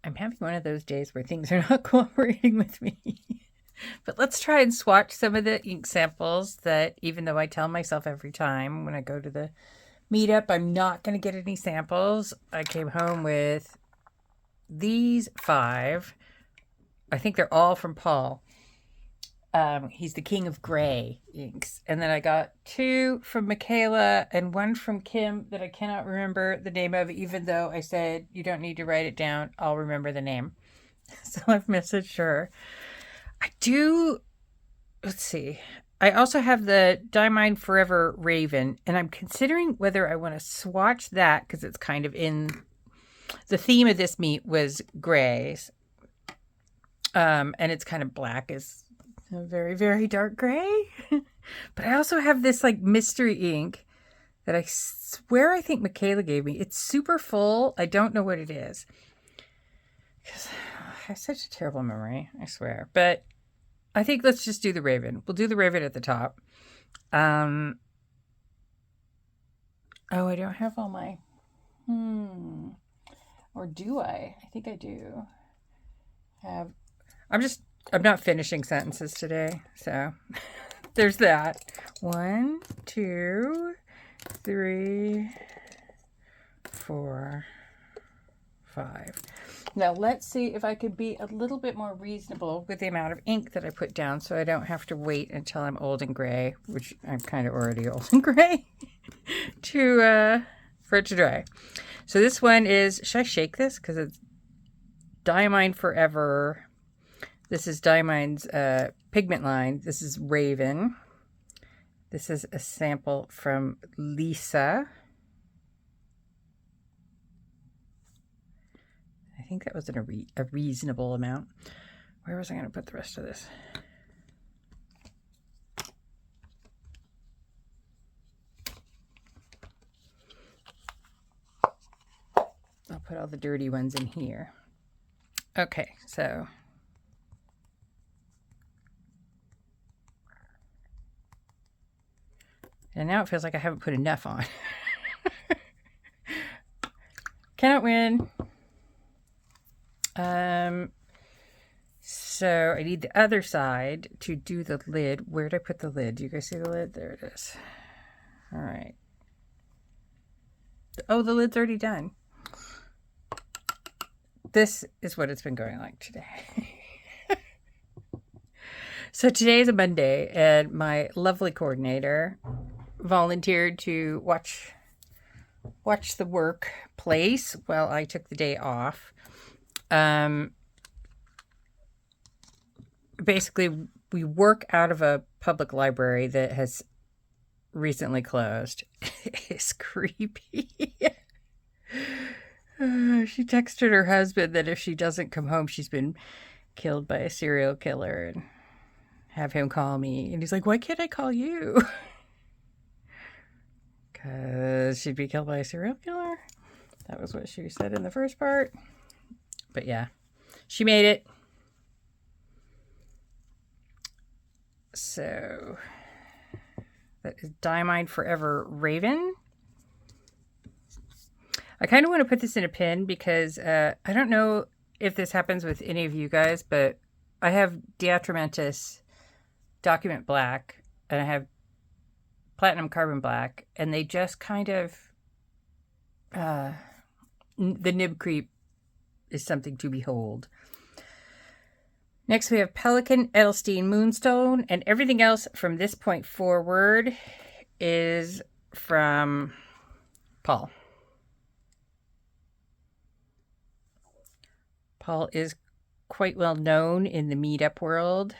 I'm having one of those days where things are not cooperating with me. But let's try and swatch some of the ink samples that, even though I tell myself every time when I go to the meetup, I'm not going to get any samples. I came home with these 5. I think they're all from Paul. He's the king of gray inks. And then I got 2 from Michaela and 1 from Kim that I cannot remember the name of, even though I said, you don't need to write it down. I'll remember the name. So I've messaged her. I do, let's see. I also have the Diamine Forever Raven, and I'm considering whether I want to swatch that because it's kind of in the theme of this meet was grays. And it's kind of black is a very, very dark gray. But I also have this like mystery ink that I swear I think Michaela gave me. It's super full. I don't know what it is. Because I have such a terrible memory, I swear. But I think let's just do the Raven. We'll do the Raven at the top. Oh, I don't have all my... Or do I? I think I do. I'm not finishing sentences today, so there's that. 1, 2, 3, 4, 5. Now let's see if I could be a little bit more reasonable with the amount of ink that I put down so I don't have to wait until I'm old and gray, which I'm kind of already old and gray, for it to dry. So this one is, should I shake this? Because it's Diamine Forever. This is Diamine's pigment line. This is Raven. This is a sample from Lisa. I think that was a reasonable amount. Where was I going to put the rest of this? I'll put all the dirty ones in here. Okay, so... And now it feels like I haven't put enough on. Cannot win. So I need the other side to do the lid. Where did I put the lid? Do you guys see the lid? There it is. All right. Oh, the lid's already done. This is what it's been going like today. So today is a Monday, and my lovely coordinator volunteered to watch the workplace while I took the day off. Basically, we work out of a public library that has recently closed. It's creepy. She texted her husband that if she doesn't come home, she's been killed by a serial killer, and have him call me. And he's like, why can't I call you? Because she'd be killed by a serial killer. That was what she said in the first part. But yeah, she made it. So that is Diamine Forever Raven. I kind of want to put this in a pin because I don't know if this happens with any of you guys, but I have Diatramentis Document Black and I have Platinum Carbon Black, and they just kind of the nib creep is something to behold. Next we have Pelikan, Edelstein, Moonstone, and everything else from this point forward is from Paul. Paul is quite well known in the meetup world.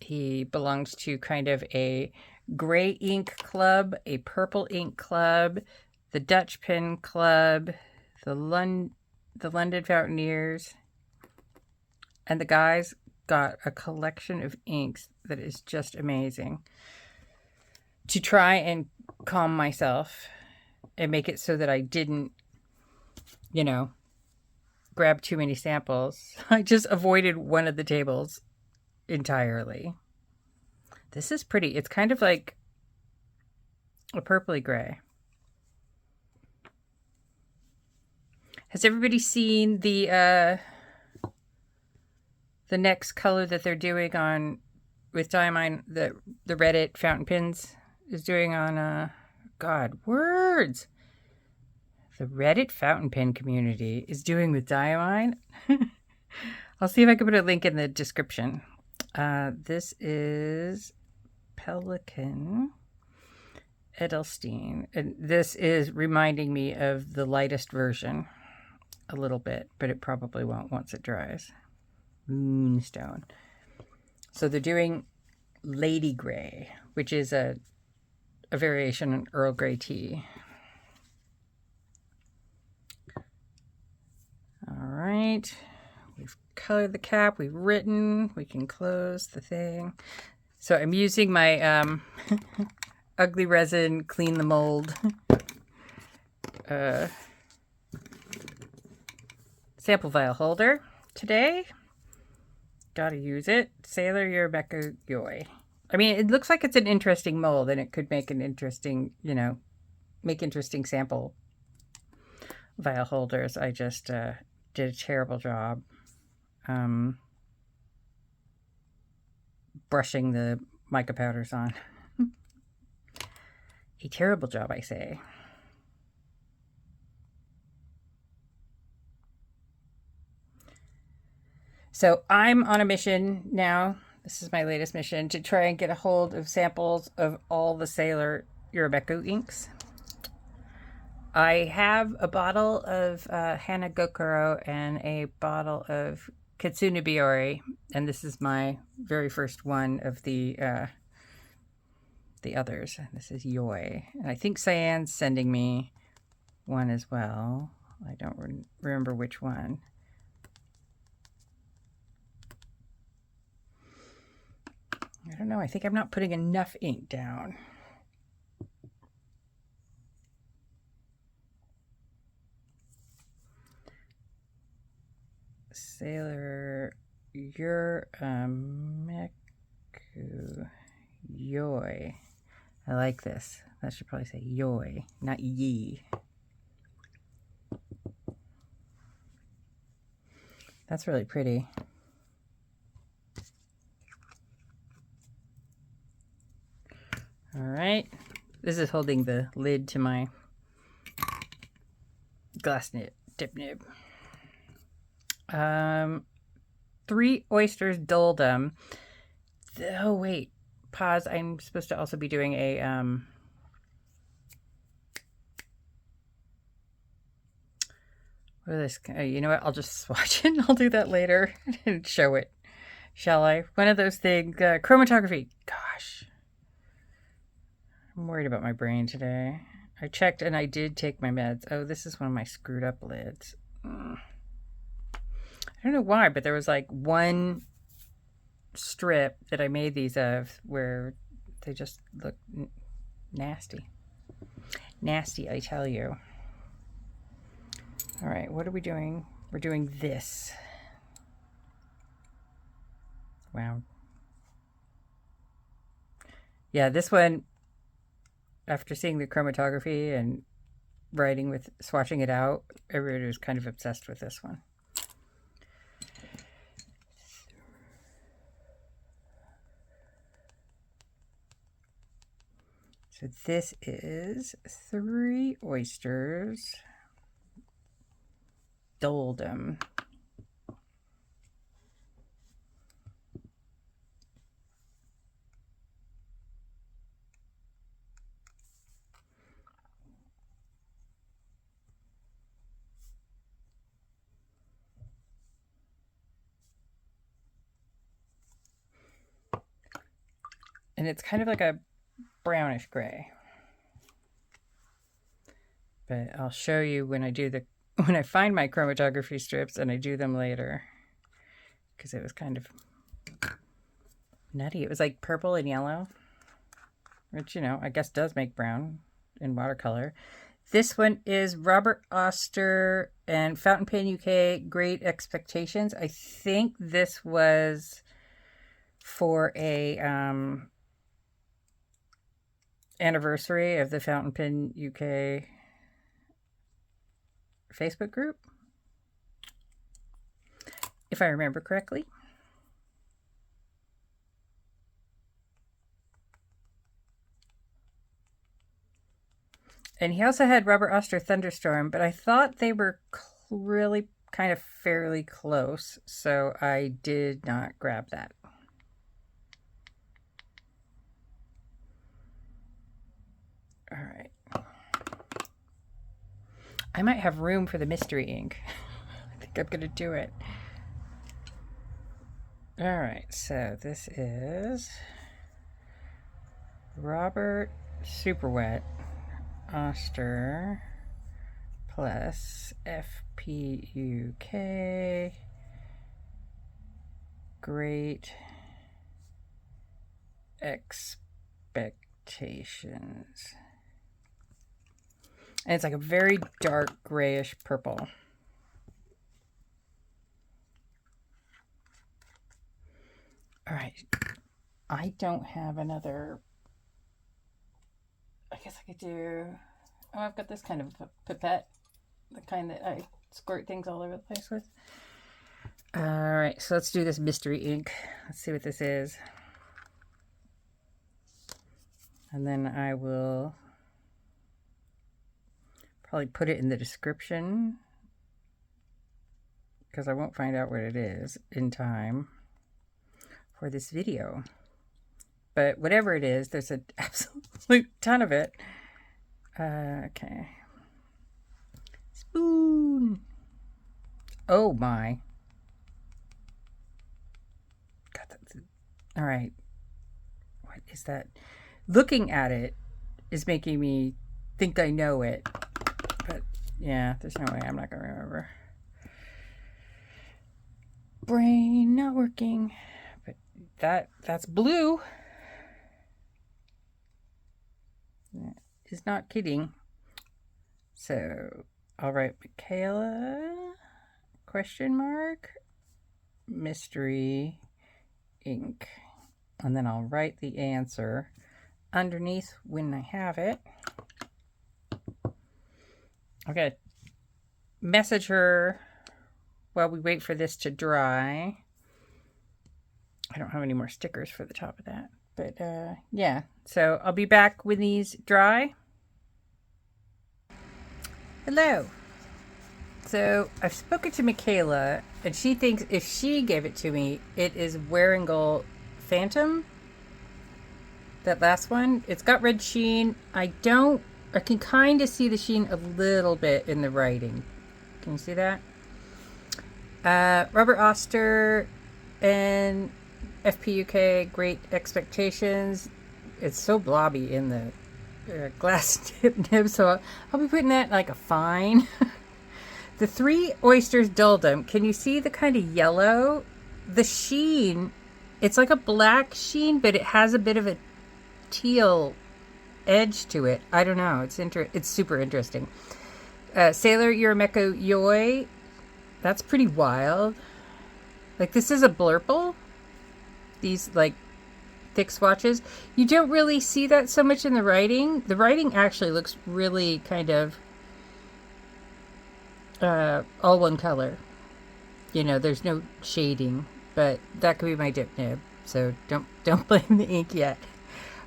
He belongs to kind of a gray ink club, a purple ink club, the Dutch pen club, the London Fountaineers, and the guy's got a collection of inks that is just amazing. To try and calm myself and make it so that I didn't, grab too many samples, I just avoided one of the tables entirely. This is pretty. It's kind of like a purpley gray. Has everybody seen the next color that they're doing on with Diamine, the Reddit fountain pens is doing on God, words. The Reddit fountain pen community is doing with Diamine. I'll see if I can put a link in the description. This is Pelikan Edelstein. And this is reminding me of the lightest version a little bit, but it probably won't once it dries. Moonstone. So they're doing Lady Grey, which is a variation on Earl Grey tea. All right. We've colored the cap. We've written. We can close the thing. So I'm using my Ugly Resin Clean the Mold sample vial holder today. Gotta use it. Sailor Yurameku Yoi. I mean, it looks like it's an interesting mold, and it could make an interesting, you know, make interesting sample vial holders. I just did a terrible job brushing the mica powders on. A terrible job, I say. So I'm on a mission now. This is my latest mission to try and get a hold of samples of all the Sailor Yurameku inks. I have a bottle of Hanagokuro and a bottle of Kitsune Biori, and this is my very first one of the others. This is Yoi, and I think Cyan's sending me one as well. I don't remember which one. I don't know. I think I'm not putting enough ink down. Sailor Yurameku Yoi. I like this. That should probably say Yoi, not Yi. That's really pretty. All right. This is holding the lid to my glass dip nib. 3 Oysters Doldum. Oh, wait. Pause. I'm supposed to also be doing a what is this? You know what? I'll just swatch it and I'll do that later and show it. Shall I? One of those things. Chromatography. Gosh. I'm worried about my brain today. I checked and I did take my meds. Oh, this is one of my screwed up lids. I don't know why, but there was like one strip that I made these of where they just look nasty. Nasty, I tell you. All right, what are we doing? We're doing this. Wow. Yeah, this one, after seeing the chromatography and writing with swatching it out, everybody was kind of obsessed with this one. So this is 3 Oysters Doldum. And it's kind of like a brownish gray. But I'll show you when I do when I find my chromatography strips and I do them later. Because it was kind of nutty. It was like purple and yellow. Which, you know, I guess does make brown in watercolor. This one is Robert Oster and Fountain Pen UK Great Expectations. I think this was for a anniversary of the Fountain Pen UK Facebook group. if I remember correctly. And he also had Rubber Oster Thunderstorm, but I thought they were really kind of fairly close, so I did not grab that. All right. I might have room for the mystery ink. I think I'm going to do it. All right, so this is Robert Super Wet Oster plus FPUK Great Expectations. And it's like a very dark grayish purple. All right. I don't have another. I guess I could do. Oh, I've got this kind of pipette. The kind that I squirt things all over the place with. All right. So let's do this mystery ink. Let's see what this is. And then I will probably put it in the description because I won't find out what it is in time for this video. But whatever it is, there's an absolute ton of it. Okay. Spoon. Oh my. God, that's it. All right. What is that? Looking at it is making me think I know it. But yeah, there's no way I'm not going to remember. Brain not working. But that's blue. That is not kidding. So I'll write Michaela question mark mystery ink. And then I'll write the answer underneath when I have it. Okay, message her while we wait for this to dry. I don't have any more stickers for the top of that, but yeah. So I'll be back when these dry. Hello. So I've spoken to Michaela, and she thinks if she gave it to me, it is Wearingeul Phantom. That last one. It's got red sheen. I can kind of see the sheen a little bit in the writing. Can you see that? Robert Oster and FPUK Great Expectations. It's so blobby in the glass tip nib, so I'll be putting that like a fine. The 3 Oysters Doldum. Can you see the kind of yellow? The sheen, it's like a black sheen, but it has a bit of a teal edge to it. I don't know. It's super interesting. Sailor Yurameku Yoi. That's pretty wild. Like, this is a blurple. These like thick swatches. You don't really see that so much in the writing. The writing actually looks really kind of all one color. You know, there's no shading, but that could be my dip nib. So don't blame the ink yet.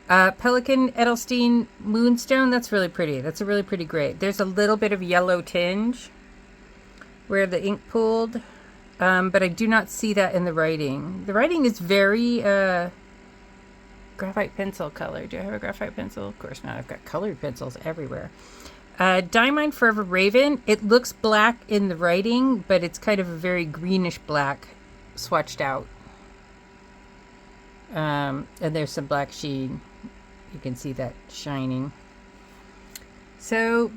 Pelikan Edelstein Moonstone. That's really pretty. That's a really pretty gray. There's a little bit of yellow tinge where the ink pooled, but I do not see that in the writing. The writing is very graphite pencil color. Do I have a graphite pencil? Of course not. I've got colored pencils everywhere. Diamine Forever Raven. It looks black in the writing, but it's kind of a very greenish black swatched out. And there's some black sheen. You can see that shining. So,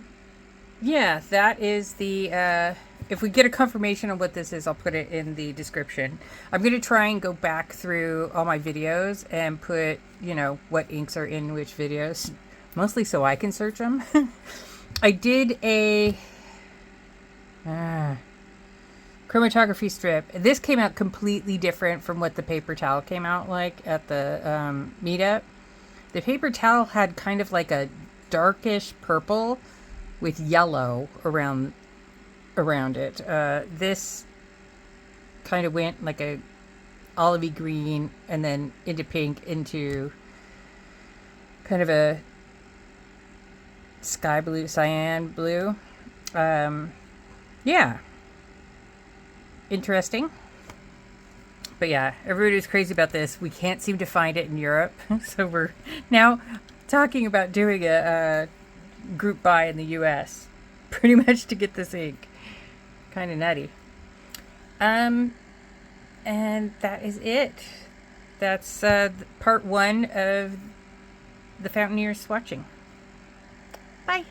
yeah, that is the... if we get a confirmation on what this is, I'll put it in the description. I'm going to try and go back through all my videos and put, you know, what inks are in which videos. Mostly so I can search them. I did a chromatography strip. This came out completely different from what the paper towel came out like at the meetup. The paper towel had kind of like a darkish purple with yellow around it. This kind of went like a olivey green and then into pink into kind of a sky blue, cyan blue. Yeah. Interesting. But yeah, everybody was crazy about this. We can't seem to find it in Europe. So we're now talking about doing a group buy in the US. Pretty much to get this ink. Kind of nutty. And that is it. That's part 1 of the Fountaineers swatching. Bye.